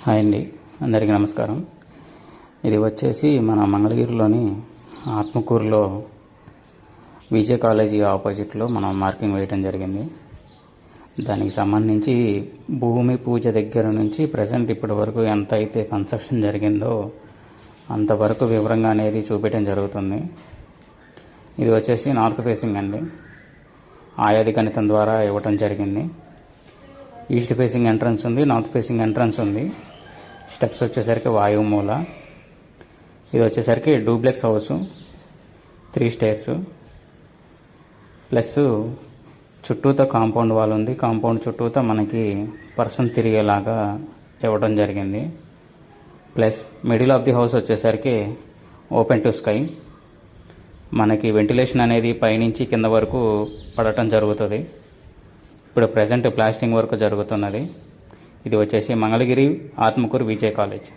Hi అండి, అందరికీ నమస్కారం. ఇది వచ్చేసి మన మంగళగిరిలోని ఆత్మకూరులో విజయ కాలేజీ ఆపోజిట్లో మనం మార్కింగ్ వేయడం జరిగింది. దానికి సంబంధించి భూమి పూజ దగ్గర నుంచి ప్రజెంట్ ఇప్పటి వరకు ఎంత అయితే కన్స్ట్రక్షన్ జరిగిందో అంతవరకు వివరంగా అనేది చూపించడం జరుగుతుంది. ఇది వచ్చేసి నార్త్ ఫేసింగ్ అండి. ఆయాది గణితం ద్వారా ఇవ్వటం జరిగింది. ఈస్ట్ ఫేసింగ్ ఎంట్రన్స్ ఉంది, నార్త్ ఫేసింగ్ ఎంట్రన్స్ ఉంది. స్టెప్స్ వచ్చేసరికి వాయువు మూల. ఇది వచ్చేసరికి డూప్లెక్స్ హౌస్, 3 స్టేర్స్ ప్లస్ చుట్టూతో కాంపౌండ్ వాల్ ఉంది. కాంపౌండ్ చుట్టూతో మనకి పర్సన్ తిరిగేలాగా ఇవ్వడం జరిగింది. Plus middle of the house వచ్చేసరికి ఓపెన్ టు స్కై. మనకి వెంటిలేషన్ అనేది పైనుంచి కింద వరకు పడటం జరుగుతుంది. ఇప్పుడు ప్రజెంట్ ప్లాస్టింగ్ వర్క్ జరుగుతున్నది. ఇది వచ్చేసి మంగళగిరి ఆత్మకూరు విజయ కాలేజ్.